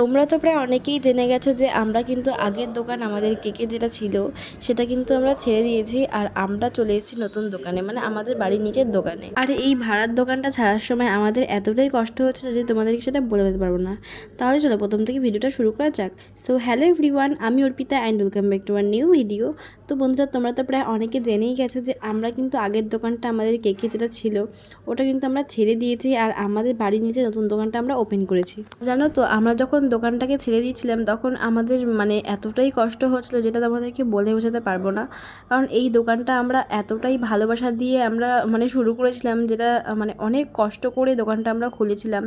তোমরা তো প্রায় অনেকেই জেনে গেছো যে আমরা কিন্তু আগের দোকান আমাদের কেকের যেটা ছিল সেটা কিন্তু আমরা ছেড়ে দিয়েছি আর আমরা চলে এসেছি নতুন দোকানে, মানে আমাদের বাড়ির নিচের দোকানে। আর এই ভাড়ার দোকানটা ছাড়ার সময় আমাদের এতটাই কষ্ট হচ্ছে যে তোমাদেরকে সেটা বলে দিতে পারবো না। তাহলে চলো প্রথম থেকে ভিডিওটা শুরু করা যাক। সো হ্যালো এভরিওয়ান, আমি Arpita and welcome back to our new video. তো বন্ধুরা, তোমরা তো প্রায় অনেকে জেনেই গেছো যে আমরা কিন্তু আগের দোকানটা আমাদের কেকে যেটা ছিল ওটা কিন্তু আমরা ছেড়ে দিয়েছি আর আমাদের বাড়ির নিচে নতুন দোকানটা আমরা ওপেন করেছি। জানো তো, আমরা যখন দোকানটাকে ছেড়ে দিয়েছিলাম তখন আমাদের মানে এতটাই কষ্ট হচ্ছিলো যেটা তোমাদেরকে বলে বোঝাতে পারবো না। কারণ এই দোকানটা আমরা এতটাই ভালোবাসা দিয়ে আমরা মানে শুরু করেছিলাম, যেটা মানে অনেক কষ্ট করে দোকানটা আমরা খুলেছিলাম।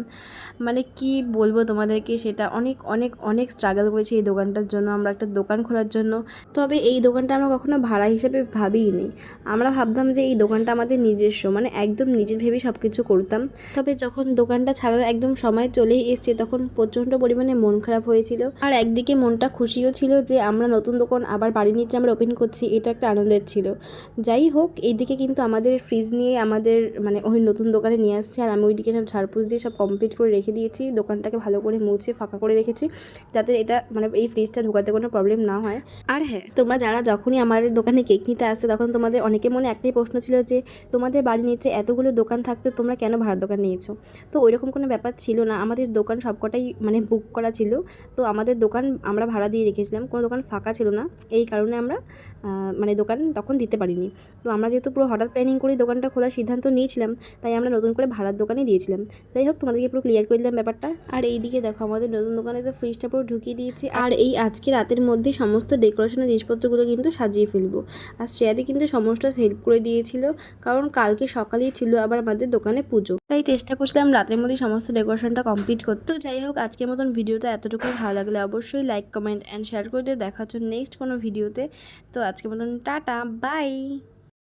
মানে কি বলবো তোমাদেরকে, সেটা অনেক অনেক অনেক স্ট্রাগল করেছি এই দোকানটার জন্য, আমরা একটা দোকান খোলার জন্য। তবে এই দোকানটা আমরা কখনো ভাড়া হিসেবে ভাবিনি। আমরা ভাবতাম যে এই দোকানটা আমাদের নিজস্ব, মানে একদম নিজের ভেবেই সব কিছু করতাম। তবে যখন দোকানটা ছাড়ার একদম সময় চলেই এসছে তখন প্রচণ্ড পরিমাণে মন খারাপ হয়েছিল। আর একদিকে মনটা খুশিও ছিল যে আমরা নতুন দোকান আবার বাড়ির নিচে আমরা ওপেন করছি, এটা একটা আনন্দের ছিল। যাই হোক, এইদিকে কিন্তু আমাদের ফ্রিজ নিয়ে আমাদের মানে ওই নতুন দোকানে নিয়ে আসছে আর আমি ওইদিকে সব ঝাড়পোছ দিয়ে সব কমপ্লিট করে রেখে দিয়েছি। দোকানটাকে ভালো করে মুছে ফাঁকা করে রেখেছি যাতে এটা মানে এই ফ্রিজটা ঢোকাতে কোনো প্রবলেম না হয়। আর হ্যাঁ, তোমরা যারা যখনই আমাদের দোকানে কেক নিতে আসছে তখন তোমাদের অনেকের মনে একটাই প্রশ্ন ছিল যে তোমাদের বাড়ির নিচে এতগুলো দোকান থাকতে তোমরা কেন ভাড়ার দোকান নিয়েছো। তো ওইরকম কোনো ব্যাপার ছিল না, আমাদের দোকান সবকটাই মানে বুক করা ছিল। তো আমাদের দোকান আমরা ভাড়া দিয়ে রেখেছিলাম, কোনো দোকান ফাঁকা ছিল না, এই কারণে আমরা মানে দোকান তখন দিতে পারিনি। তো আমরা যেহেতু পুরো হঠাৎ প্ল্যানিং করে দোকানটা খোলার সিদ্ধান্ত নিয়েছিলাম তাই আমরা নতুন করে ভাড়ার দোকানে দিয়েছিলাম। যাই হোক, তোমাদেরকে পুরো ক্লিয়ার করে দিলাম ব্যাপারটা। আর এইদিকে দেখো আমাদের নতুন দোকানে তো ফ্রিজটা পুরো ঢুকিয়ে দিয়েছি আর এই আজকে রাতের মধ্যে সমস্ত ডেকোরেশনের জিনিসপত্রগুলো কিন্তু সাজিয়ে ফেলবো। আর শ্রেয়াদি কিন্তু সমস্ত হেল্প করে দিয়েছিল, কারণ কালকে সকালেই ছিল আবার আমাদের দোকানে পুজো, তাই চেষ্টা করছিলাম রাতের মধ্যে সমস্ত ডেকোরেশনটা কমপ্লিট করতে। তো যাই হোক, আজকের মতন ভিডিওটা এতটুকুই। ভালো লাগলে অবশ্যই লাইক কমেন্ট অ্যান্ড শেয়ার করে দিয়ে দেখা হচ্ছে নেক্সট কোনো ভিডিওতে। তো আজকের মতন টাটা, বাই।